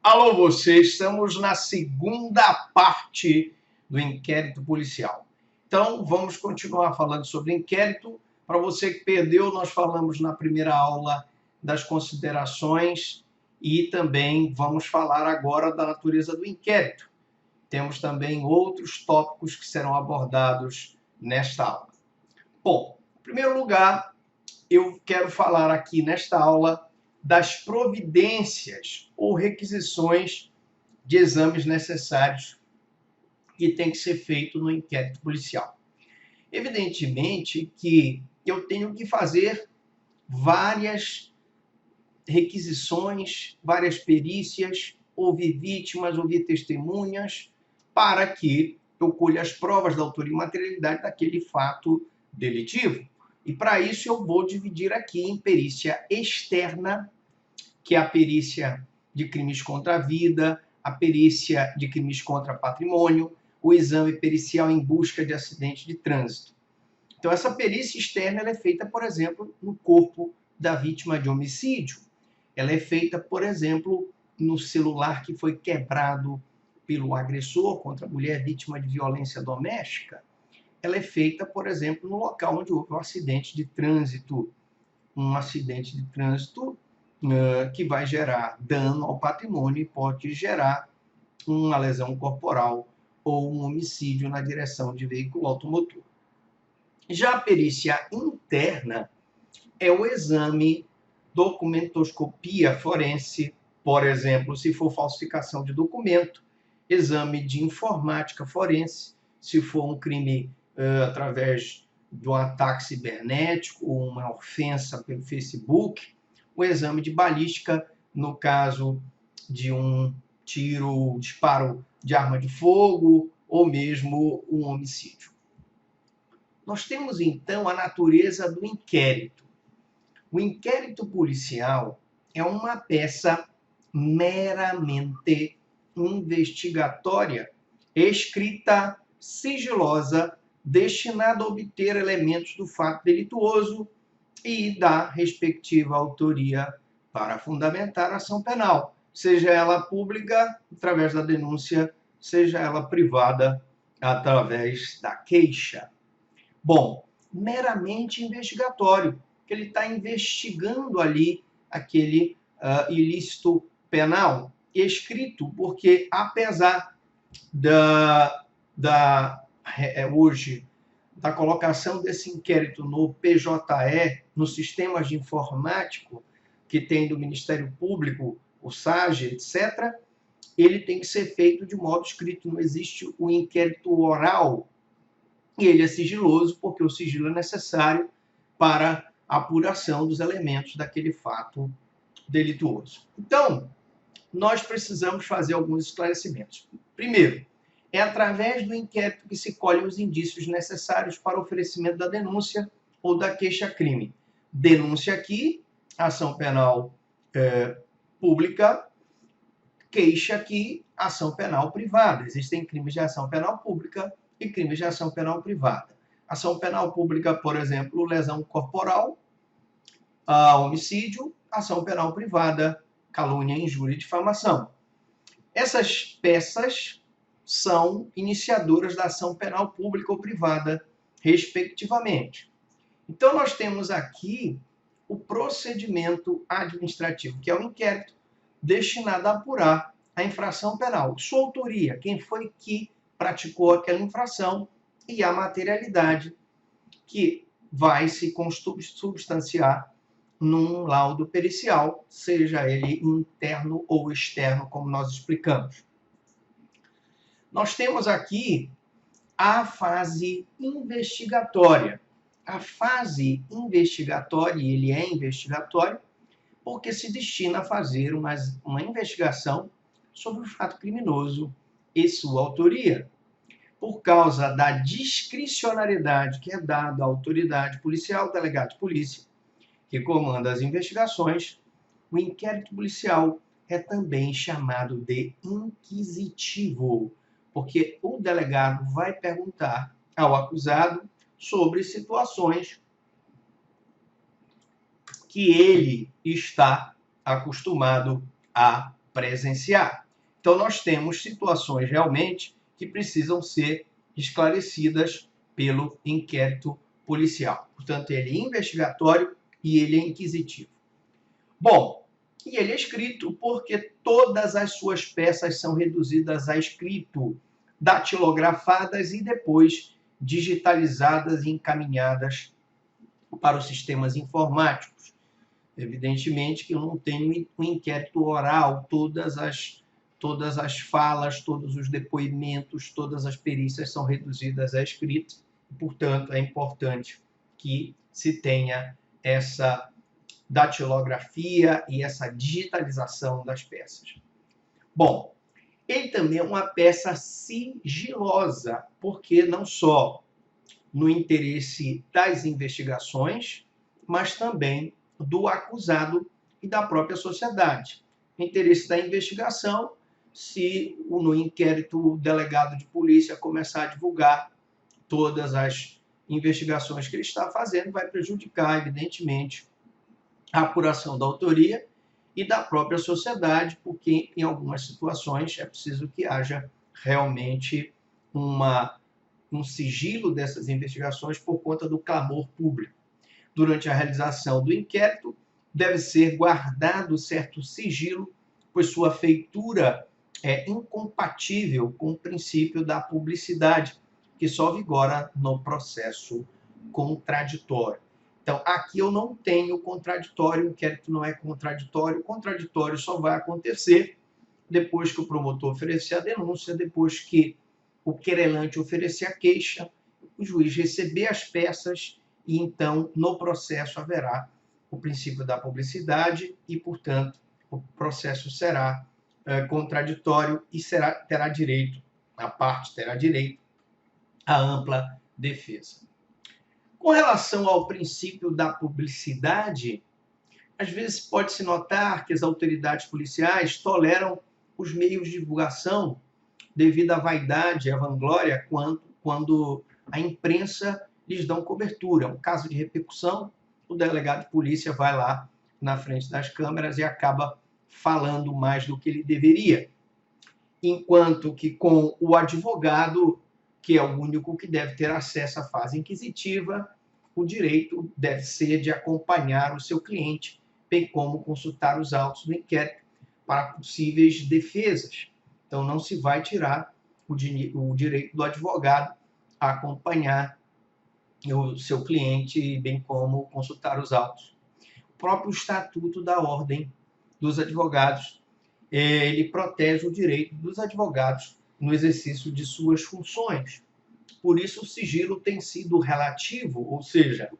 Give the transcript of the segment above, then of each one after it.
Alô, vocês, estamos na segunda parte do inquérito policial. Então, vamos continuar falando sobre inquérito. Para você que perdeu, nós falamos na primeira aula das considerações e também vamos falar agora da natureza do inquérito. Temos também outros tópicos que serão abordados nesta aula. Bom, em primeiro lugar, eu quero falar aqui nesta aula das providências ou requisições de exames necessários que tem que ser feito no inquérito policial. Evidentemente que eu tenho que fazer várias requisições, várias perícias, ouvir vítimas, ouvir testemunhas, para que eu colha as provas da autoria e materialidade daquele fato delitivo. E para isso eu vou dividir aqui em perícia externa, que é a perícia de crimes contra a vida, a perícia de crimes contra patrimônio, o exame pericial em busca de acidente de trânsito. Então, essa perícia externa ela é feita, por exemplo, no corpo da vítima de homicídio. Ela é feita, por exemplo, no celular que foi quebrado pelo agressor contra a mulher vítima de violência doméstica. Ela é feita, por exemplo, no local onde houve um acidente de trânsito. Um acidente de trânsito que vai gerar dano ao patrimônio e pode gerar uma lesão corporal ou um homicídio na direção de veículo automotor. Já a perícia interna é o exame documentoscopia forense, por exemplo, se for falsificação de documento, exame de informática forense, se for um crime através de um ataque cibernético ou uma ofensa pelo Facebook, o exame de balística no caso de um tiro, disparo de arma de fogo ou mesmo um homicídio. Nós temos então a natureza do inquérito. O inquérito policial é uma peça meramente investigatória, escrita sigilosa, destinada a obter elementos do fato delituoso e da respectiva autoria para fundamentar a ação penal, seja ela pública, através da denúncia, seja ela privada, através da queixa. Bom, meramente investigatório, que ele está investigando ali aquele ilícito penal, escrito, porque apesar hoje da colocação desse inquérito no PJE, nos sistemas de informático que tem do Ministério Público, o SAGE, etc., ele tem que ser feito de modo escrito, não existe o inquérito oral, e ele é sigiloso porque o sigilo é necessário para a apuração dos elementos daquele fato delituoso. Então, nós precisamos fazer alguns esclarecimentos. Primeiro, é através do inquérito que se colhem os indícios necessários para o oferecimento da denúncia ou da queixa-crime. Denúncia aqui, ação penal pública, queixa aqui, ação penal privada. Existem crimes de ação penal pública e crimes de ação penal privada. Ação penal pública, por exemplo, lesão corporal, homicídio, ação penal privada, calúnia, injúria e difamação. Essas peças são iniciadoras da ação penal pública ou privada, respectivamente. Então, nós temos aqui o procedimento administrativo, que é o inquérito destinado a apurar a infração penal. Sua autoria, quem foi que praticou aquela infração, e a materialidade que vai se substanciar num laudo pericial, seja ele interno ou externo, como nós explicamos. Nós temos aqui a fase investigatória. A fase investigatória, e ele é investigatório, porque se destina a fazer uma investigação sobre o fato criminoso e sua autoria. Por causa da discricionariedade que é dada à autoridade policial, delegado de polícia, que comanda as investigações, o inquérito policial é também chamado de inquisitivo, porque o delegado vai perguntar ao acusado sobre situações que ele está acostumado a presenciar. Então, nós temos situações realmente que precisam ser esclarecidas pelo inquérito policial. Portanto, ele é investigatório e ele é inquisitivo. Bom, e ele é escrito porque todas as suas peças são reduzidas a escrito, datilografadas e depois digitalizadas e encaminhadas para os sistemas informáticos. Evidentemente que eu não tenho um inquérito oral, todas as falas, todos os depoimentos, todas as perícias são reduzidas a escrito, portanto, é importante que se tenha essa datilografia e essa digitalização das peças. Bom, ele também é uma peça sigilosa, porque não só no interesse das investigações, mas também do acusado e da própria sociedade. O interesse da investigação, se no inquérito o delegado de polícia começar a divulgar todas as investigações que ele está fazendo, vai prejudicar, evidentemente, a apuração da autoria e da própria sociedade, porque em algumas situações é preciso que haja realmente um sigilo dessas investigações por conta do clamor público. Durante a realização do inquérito, deve ser guardado certo sigilo, pois sua feitura é incompatível com o princípio da publicidade, que só vigora no processo contraditório. Então, aqui eu não tenho contraditório, o inquérito não é contraditório. O contraditório só vai acontecer depois que o promotor oferecer a denúncia, depois que o querelante oferecer a queixa, o juiz receber as peças e, então, no processo haverá o princípio da publicidade e, portanto, o processo será contraditório e terá direito, a parte terá direito à ampla defesa. Com relação ao princípio da publicidade, às vezes pode-se notar que as autoridades policiais toleram os meios de divulgação devido à vaidade e à vanglória quando a imprensa lhes dão cobertura. Um caso de repercussão, o delegado de polícia vai lá na frente das câmeras e acaba falando mais do que ele deveria. Enquanto que com o advogado, que é o único que deve ter acesso à fase inquisitiva, o direito deve ser de acompanhar o seu cliente, bem como consultar os autos do inquérito para possíveis defesas. Então, não se vai tirar o direito do advogado a acompanhar o seu cliente, bem como consultar os autos. O próprio Estatuto da Ordem dos Advogados, ele protege o direito dos advogados no exercício de suas funções. Por isso, o sigilo tem sido relativo, ou seja,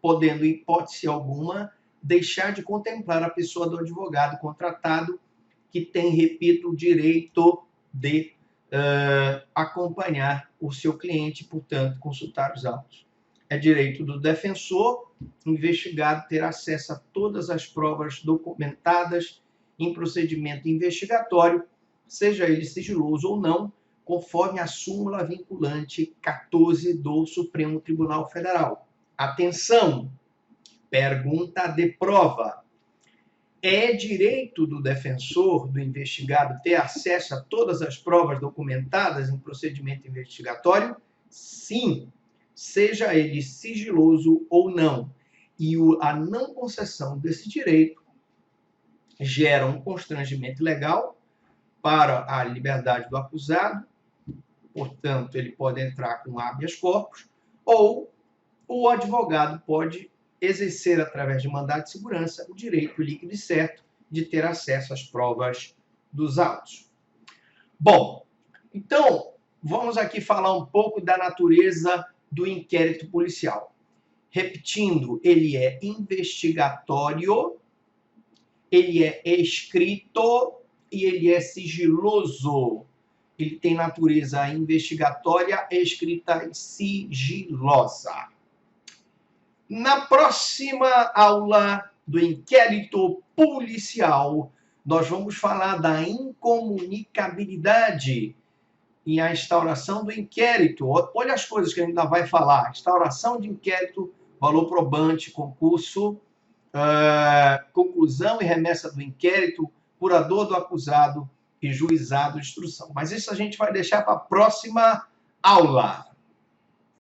podendo, em hipótese alguma, deixar de contemplar a pessoa do advogado contratado, que tem, repito, o direito de acompanhar o seu cliente, portanto, consultar os autos. É direito do defensor, investigado, ter acesso a todas as provas documentadas em procedimento investigatório, seja ele sigiloso ou não, conforme a súmula vinculante 14 do Supremo Tribunal Federal. Atenção! Pergunta de prova. É direito do defensor, do investigado, ter acesso a todas as provas documentadas em procedimento investigatório? Sim, seja ele sigiloso ou não. E a não concessão desse direito gera um constrangimento legal para a liberdade do acusado, portanto, ele pode entrar com habeas corpus, ou o advogado pode exercer, através de mandado de segurança, o direito líquido e certo de ter acesso às provas dos autos. Bom, então, vamos aqui falar um pouco da natureza do inquérito policial. Repetindo, ele é investigatório, ele é escrito e ele é sigiloso. Ele tem natureza investigatória, escrita e sigilosa. Na próxima aula do inquérito policial, nós vamos falar da incomunicabilidade e a instauração do inquérito. Olha as coisas que a gente ainda vai falar. Instauração de inquérito, valor probante, concurso, conclusão e remessa do inquérito, curador do acusado e juizado de instrução. Mas isso a gente vai deixar para a próxima aula.